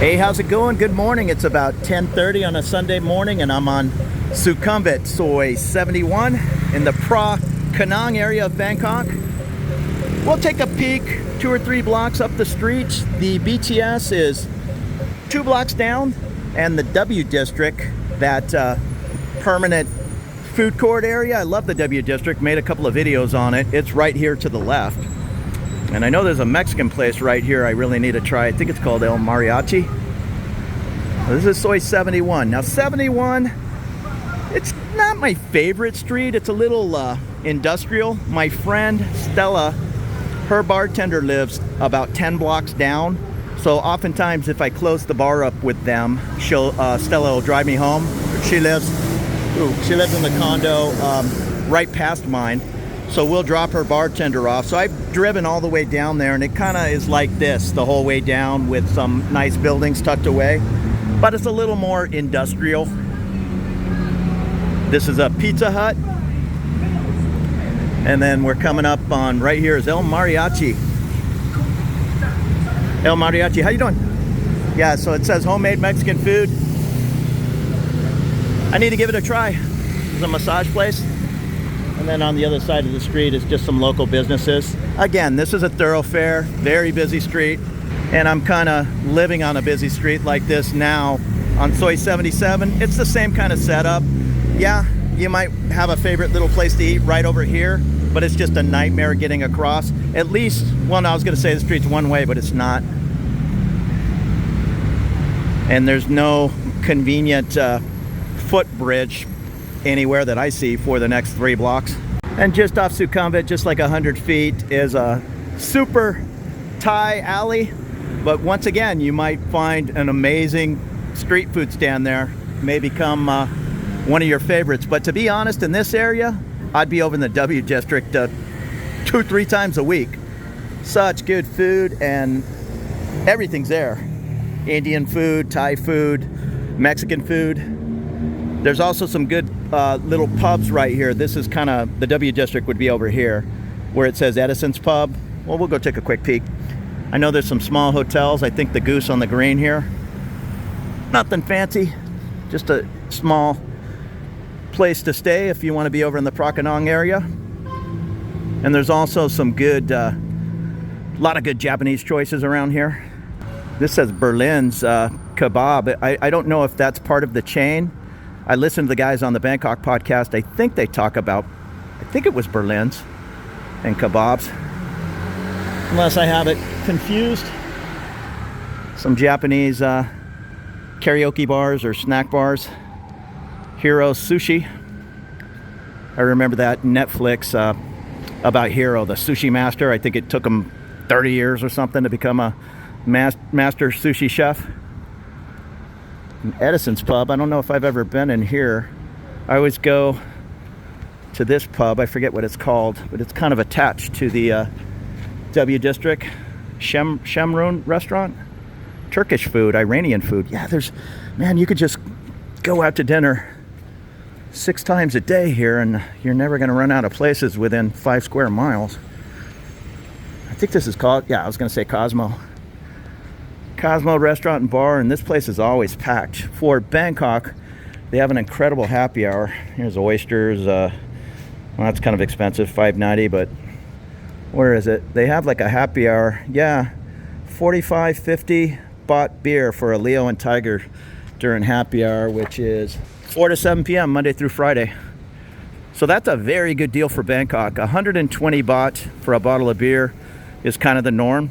Hey, how's it going? Good morning. It's about 10:30 on a Sunday morning and I'm on Sukhumvit, Soi 71 in the Phra Kanang area of Bangkok. We'll take a peek 2 or 3 blocks up the street. The BTS is 2 blocks down, and the W District, that permanent food court area. I love the W District, made a couple of videos on it. It's right here to the left. And I know there's a Mexican place right here I really need to try. I think it's called El Mariachi. This is Soi 71. Now 71, it's not my favorite street. It's a little industrial. My friend Stella, her bartender lives about 10 blocks down. So oftentimes if I close the bar up with them, Stella will drive me home. She lives in the condo right past mine. So we'll drop her bartender off. So I've driven all the way down there, and it kind of is like this the whole way down with some nice buildings tucked away. But it's a little more industrial. This is a Pizza Hut. And then we're coming up on right here is El Mariachi. El Mariachi, how you doing? Yeah, so it says homemade Mexican food. I need to give it a try. It's a massage place. And then on the other side of the street is just some local businesses. Again, this is a thoroughfare, very busy street. And I'm kind of living on a busy street like this now on Soi 77. It's the same kind of setup. Yeah, you might have a favorite little place to eat right over here, but it's just a nightmare getting across. At least, well, no, I was going to say the street's one way, but it's not. And there's no convenient footbridge anywhere that I see for the next 3 blocks. And just off Sukhumvit, just like 100 feet, is a super Thai alley. But once again, you might find an amazing street food stand there. May become one of your favorites. But to be honest, in this area, I'd be over in the W District 2-3 times a week. Such good food, and everything's there. Indian food, Thai food, Mexican food. There's also some good little pubs right here. This is kind of, the W District would be over here, where it says Edison's Pub. Well, we'll go take a quick peek. I know there's some small hotels. I think the Goose on the Green here. Nothing fancy, just a small place to stay if you want to be over in the Phra Kanang area. And there's also some good, lot of good Japanese choices around here. This says Berlin's Kebab. I don't know if that's part of the chain. I listened to the guys on the Bangkok podcast. I think they talk about, I think it was Berlin's and kebabs. Unless I have it confused. Some Japanese karaoke bars or snack bars. Hiro Sushi. I remember that Netflix about Hiro, the sushi master. I think it took him 30 years or something to become a master sushi chef. Edison's Pub. I don't know if I've ever been in here. I always go to this pub. I forget what it's called, but it's kind of attached to the W District. Shemrun restaurant. Turkish food, Iranian food. Yeah, man, you could just go out to dinner 6 times a day here and you're never going to run out of places within 5 square miles. I think this is called, yeah, I was going to say Cosmo. Cosmo Restaurant and Bar, and this place is always packed. For Bangkok, they have an incredible happy hour. Here's oysters. Well, that's kind of expensive, $5.90, but where is it? They have like a happy hour. Yeah, 45-50 baht beer for a Leo and Tiger during happy hour, which is 4 to 7 p.m. Monday through Friday. So that's a very good deal for Bangkok. 120 baht for a bottle of beer is kind of the norm.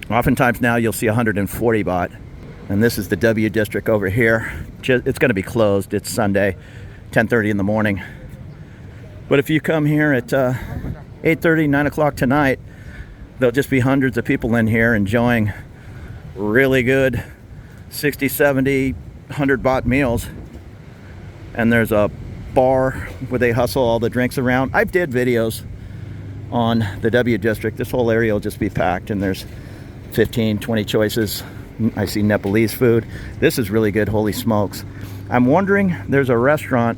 Oftentimes now you'll see 140 baht. And this is the W District over here. It's going to be closed. It's Sunday, 10:30 in the morning. But if you come here at 8:30, 9 o'clock tonight, there'll just be hundreds of people in here enjoying really good 60, 70, 100 baht meals. And there's a bar where they hustle all the drinks around. I've did videos on the W District. This whole area will just be packed, and there's 15, 20 choices. I see Nepalese food. This is really good, holy smokes. I'm wondering, there's a restaurant,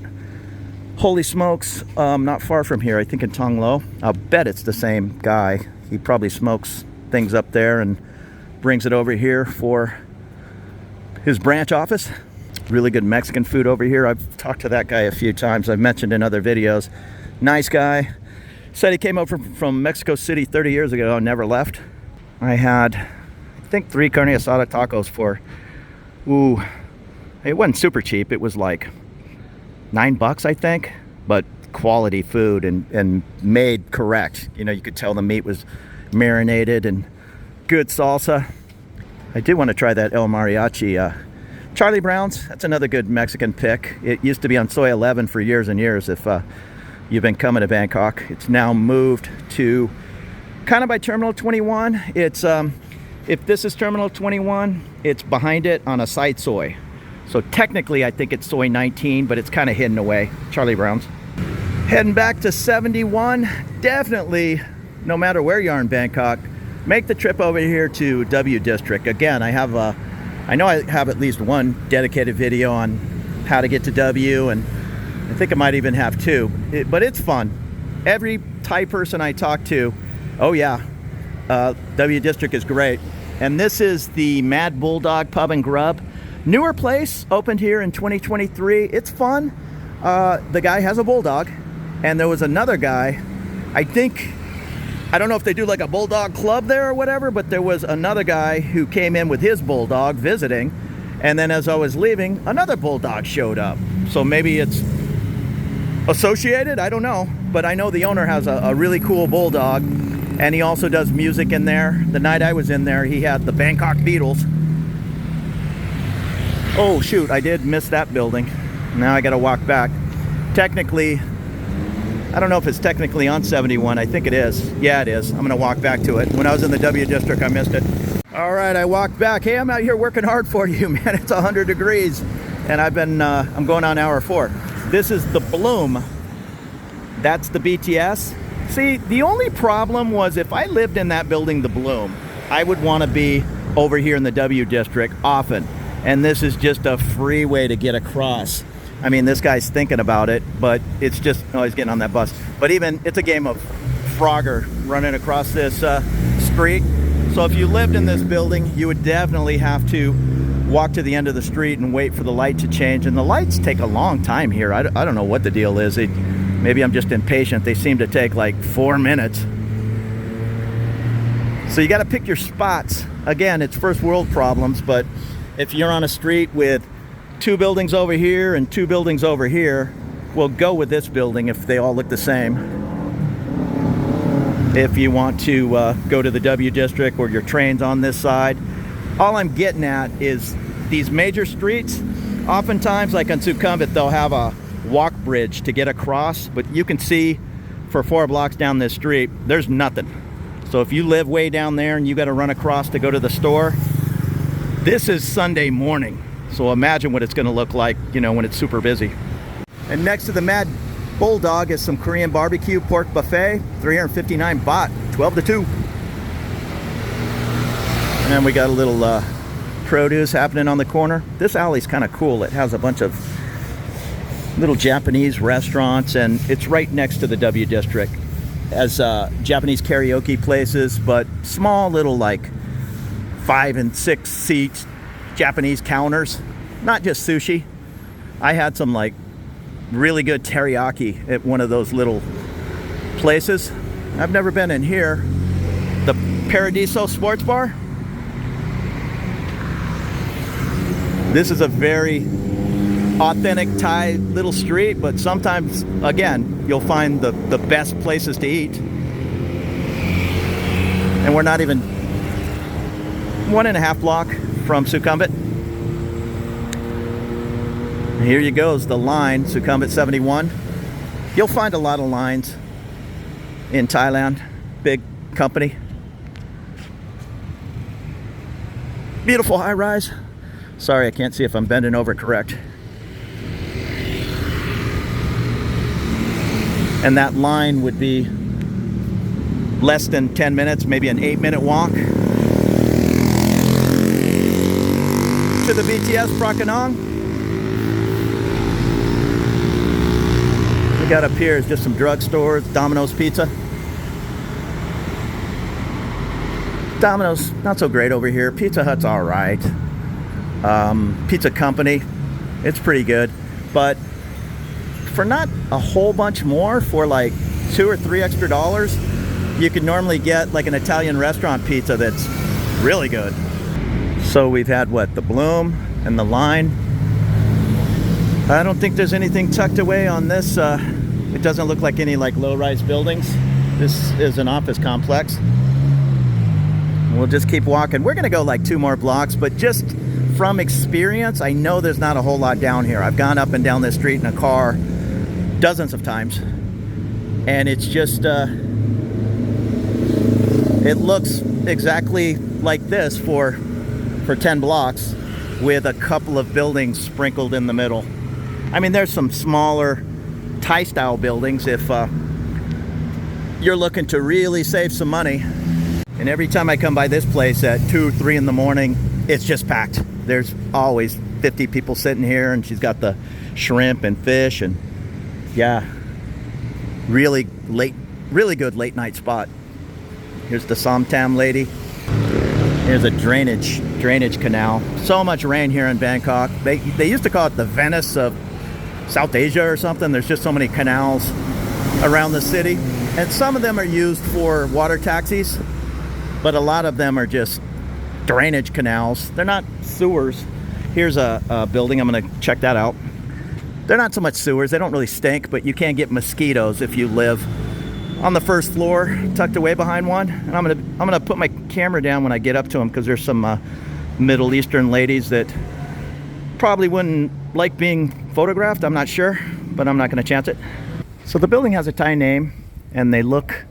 holy smokes, not far from here, I think in Tong Lo. I'll bet it's the same guy. He probably smokes things up there and brings it over here for his branch office. Really good Mexican food over here. I've talked to that guy a few times. I've mentioned in other videos. Nice guy. Said he came over from Mexico City 30 years ago and never left. I had, I think, 3 carne asada tacos for, ooh, it wasn't super cheap. It was like $9, I think, but quality food and made correct. You know, you could tell the meat was marinated and good salsa. I did want to try that El Mariachi Charlie Brown's. That's another good Mexican pick. It used to be on Soy 11 for years and years. If you've been coming to Bangkok, it's now moved to kind of by Terminal 21. It's if this is Terminal 21, it's behind it on a side soy. So technically, I think it's Soy 19, but it's kind of hidden away. Charlie Brown's. Heading back to 71. Definitely, no matter where you are in Bangkok, make the trip over here to W District. Again, I know I have at least one dedicated video on how to get to W, and I think I might even have 2. But it's fun. Every Thai person I talk to, oh yeah, W District is great. And this is the Mad Bulldog Pub and Grub. Newer place, opened here in 2023. It's fun. The guy has a bulldog, and there was another guy, I don't know if they do like a bulldog club there or whatever, but there was another guy who came in with his bulldog visiting, and then as I was leaving, another bulldog showed up. So maybe it's associated, I don't know, but I know the owner has a really cool bulldog, and he also does music in there. The night I was in there, he had the Bangkok Beatles. Oh shoot, I did miss that building. Now I gotta walk back. Technically, I don't know if it's technically on 71. I think it is. Yeah, it is. I'm gonna walk back to it. When I was in the W District, I missed it. All right, I walked back. Hey, I'm out here working hard for you, man. It's 100 degrees, and I'm going on hour 4. This is the Bloom. That's the BTS. See, the only problem was if I lived in that building, the Bloom, I would want to be over here in the W District often. And this is just a free way to get across. I mean, this guy's thinking about it, but it's just, oh, he's getting on that bus. But even, it's a game of Frogger running across this street. So if you lived in this building, you would definitely have to walk to the end of the street and wait for the light to change. And the lights take a long time here. I don't know what the deal is. Maybe I'm just impatient. They seem to take like 4 minutes. So you got to pick your spots. Again, it's first world problems, but if you're on a street with 2 buildings over here and 2 buildings over here, we'll go with this building if they all look the same. If you want to go to the W District or your train's on this side. All I'm getting at is these major streets, oftentimes like on Sukhumvit, they'll have a walk bridge to get across, but you can see for 4 blocks down this street, there's nothing. So if you live way down there and you got to run across to go to the store, this is Sunday morning. So imagine what it's going to look like, you know, when it's super busy. And next to the Mad Bulldog is some Korean barbecue pork buffet, 359 baht, 12 to 2. And then we got a little produce happening on the corner. This alley's kind of cool. It has a bunch of little Japanese restaurants, and it's right next to the W District. As Japanese karaoke places, but small little like 5 and 6 seats Japanese counters, not just sushi. I had some like really good teriyaki at one of those little places. I've never been in here. The Paradiso Sports Bar. This is a very authentic Thai little street, but sometimes, again, you'll find the best places to eat. And we're not even 1.5 block from Sukhumvit. Here you go, is the line, Sukhumvit 71. You'll find a lot of lines in Thailand, big company. Beautiful high rise. Sorry, I can't see if I'm bending over correct. And that line would be less than 10 minutes, maybe an 8-minute walk to the BTS Prakanong. We got up here is just some drugstores, Domino's Pizza. Domino's, not so great over here. Pizza Hut's all right. Pizza Company. It's pretty good, but for not a whole bunch more, for like $2 or $3 extra, you could normally get like an Italian restaurant pizza that's really good. So we've had what, the Bloom and the Line. I don't think there's anything tucked away on this. It doesn't look like any like low-rise buildings. This is an office complex. We'll just keep walking. We're gonna go like 2 more blocks, but just from experience, I know there's not a whole lot down here. I've gone up and down this street in a car dozens of times, and it's just it looks exactly like this for 10 blocks with a couple of buildings sprinkled in the middle. I mean, there's some smaller Thai style buildings if you're looking to really save some money. And every time I come by this place at 2, 3 in the morning, it's just packed. There's always 50 people sitting here, and she's got the shrimp and fish, and yeah, really good late night spot. Here's the Somtam lady. Here's a drainage canal. So much rain here in Bangkok. They used to call it the Venice of South Asia or something. There's just so many canals around the city, and some of them are used for water taxis, but a lot of them are just drainage canals. They're not sewers. Here's a building. I'm gonna check that out. They're not so much sewers. They don't really stink, but you can get mosquitoes if you live on the first floor, tucked away behind one. And I'm gonna put my camera down when I get up to them, because there's some Middle Eastern ladies that probably wouldn't like being photographed. I'm not sure, but I'm not gonna chance it. So the building has a Thai name, and they look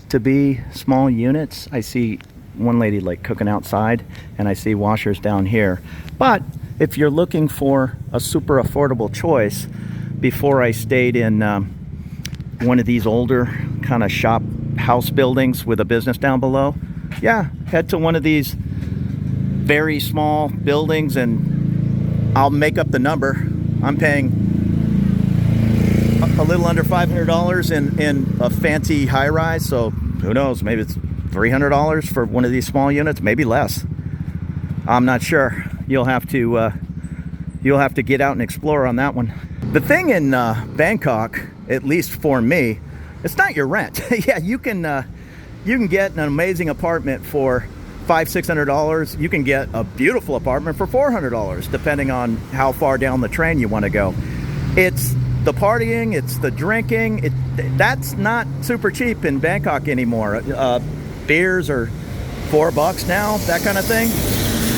to be small units. I see one lady like cooking outside, and I see washers down here. But if you're looking for a super affordable choice, before I stayed in one of these older kind of shop house buildings with a business down below, yeah, head to one of these very small buildings, and I'll make up the number. I'm paying a little under $500 in a fancy high-rise, so who knows, maybe it's $300 for one of these small units, maybe less. I'm not sure. You'll have to get out and explore on that one. The thing in Bangkok, at least for me, it's not your rent. Yeah, you can get an amazing apartment for $500-600. You can get a beautiful apartment for $400, depending on how far down the train you want to go. It's the partying, it's the drinking. That's not super cheap in Bangkok anymore. Beers are $4 now, that kind of thing.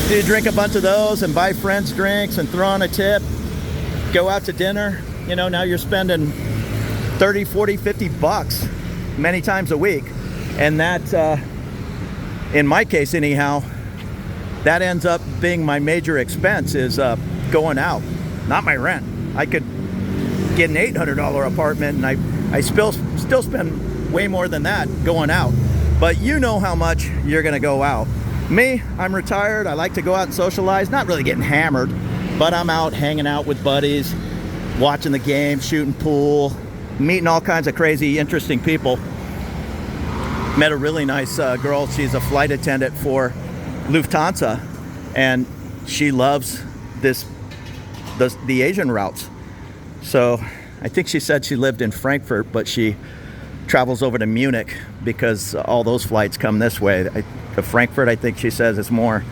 You drink a bunch of those and buy friends drinks and throw on a tip, go out to dinner. You know, now you're spending 30, 40, 50 bucks many times a week. And that, in my case anyhow, that ends up being my major expense, is going out, not my rent. I could get an $800 apartment, and I still spend way more than that going out. But you know how much you're gonna go out. Me, I'm retired. I like to go out and socialize, not really getting hammered, but I'm out hanging out with buddies, watching the game, shooting pool, meeting all kinds of crazy, interesting people. Met a really nice girl. She's a flight attendant for Lufthansa, and she loves the Asian routes. So I think she said she lived in Frankfurt, but she travels over to Munich because all those flights come this way. To Frankfurt, I think she says it's more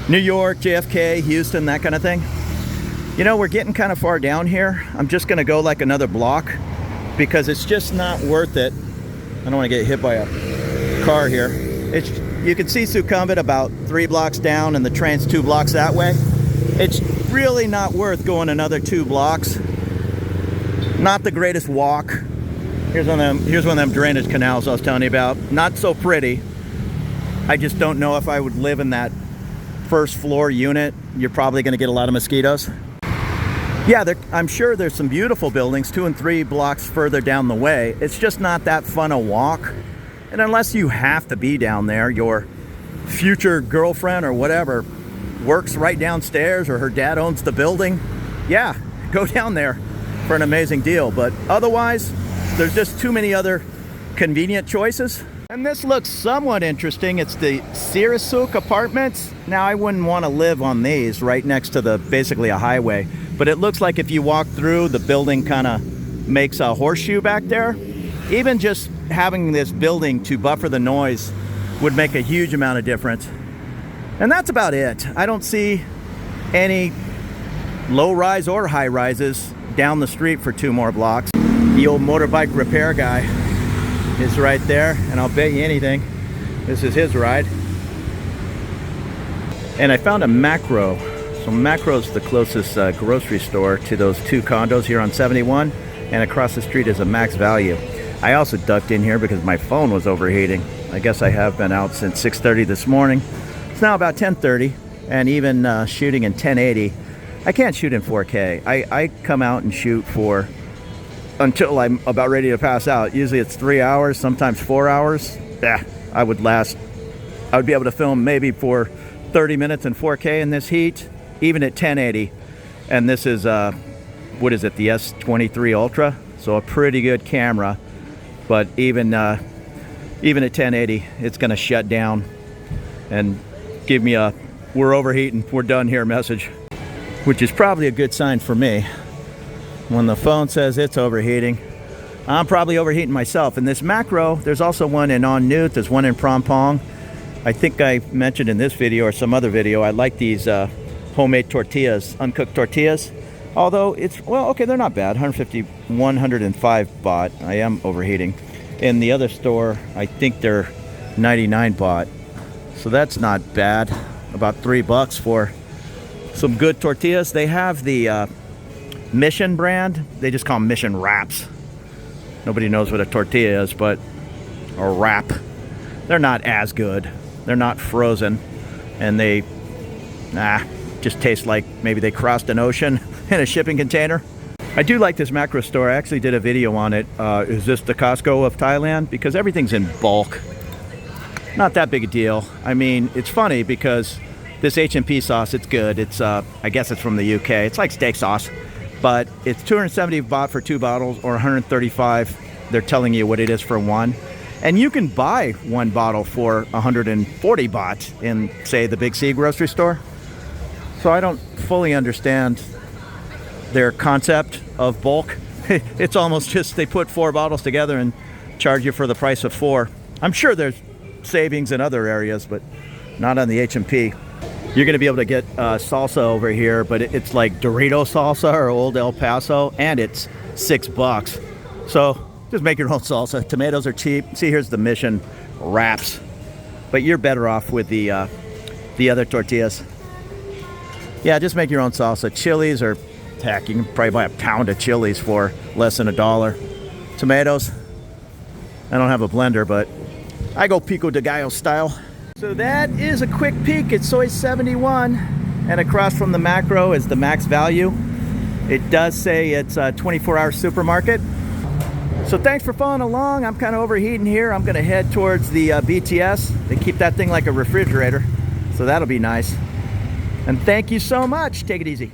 New York, JFK, Houston, that kind of thing. You know, we're getting kind of far down here. I'm just gonna go like another block because it's just not worth it. I don't want to get hit by a car here. You can see Sukhumvit about 3 blocks down, and the train's 2 blocks that way. It's really not worth going another 2 blocks. Not the greatest walk. Here's one of them drainage canals I was telling you about. Not so pretty. I just don't know if I would live in that first floor unit. You're probably going to get a lot of mosquitoes. Yeah, I'm sure there's some beautiful buildings 2 and 3 blocks further down the way. It's just not that fun a walk. And unless you have to be down there, your future girlfriend or whatever works right downstairs, or her dad owns the building, yeah, go down there for an amazing deal. But otherwise, there's just too many other convenient choices. And this looks somewhat interesting. It's the Sirasuk apartments. Now, I wouldn't want to live on these right next to the basically a highway, but it looks like if you walk through, the building kind of makes a horseshoe back there. Even just having this building to buffer the noise would make a huge amount of difference. And that's about it. I don't see any low-rise or high-rises down the street for 2 more blocks. The old motorbike repair guy is right there, and I'll bet you anything this is his ride. And I found a Macro. So Macro's the closest grocery store to those 2 condos here on 71, and across the street is a Max Value. I also ducked in here because my phone was overheating. I guess I have been out since 6:30 this morning. It's now about 10:30, and even shooting in 1080, I can't shoot in 4K. I come out and shoot for until I'm about ready to pass out. Usually it's 3 hours, sometimes 4 hours. I would be able to film maybe for 30 minutes in 4K in this heat, even at 1080. And this is, what is it, the S23 Ultra? So a pretty good camera, but even at 1080, it's gonna shut down and give me a, we're overheating, we're done here message, which is probably a good sign for me. When the phone says it's overheating, I'm probably overheating myself. And this Macro, there's also one in On Newt, there's one in Prompong. I think I mentioned in this video or some other video, I like these homemade tortillas, uncooked tortillas. Although it's, well, okay, they're not bad. 150, 105 baht. I am overheating. In the other store, I think they're 99 baht. So that's not bad. About $3 for some good tortillas. They have the Mission brand. They just call them Mission wraps. Nobody knows what a tortilla is, but a wrap. They're not as good. They're not frozen, and they just taste like maybe they crossed an ocean in a shipping container. I do like this Macro store. I actually did a video on it. Is this the Costco of Thailand? Because everything's in bulk. Not that big a deal. I mean, it's funny because this H&P sauce, it's good. It's I guess it's from the UK. It's like steak sauce. But it's 270 baht for 2 bottles, or 135. They're telling you what it is for 1. And you can buy 1 bottle for 140 baht in, say, the Big C grocery store. So I don't fully understand their concept of bulk. It's almost just they put 4 bottles together and charge you for the price of 4. I'm sure there's savings in other areas, but not on the H&P. You're going to be able to get salsa over here, but it's like Dorito salsa or Old El Paso, and it's $6. So just make your own salsa. Tomatoes are cheap. See, here's the Mission wraps, but you're better off with the other tortillas. Yeah, just make your own salsa. Chilies are, heck, you can probably buy a pound of chilies for less than $1. Tomatoes, I don't have a blender, but I go Pico de Gallo style. So that is a quick peek at Soy 71, and across from the Macro is the Max Value. It does say it's a 24-hour supermarket. So thanks for following along. I'm kind of overheating here. I'm going to head towards the BTS. They keep that thing like a refrigerator, so that'll be nice. And thank you so much. Take it easy.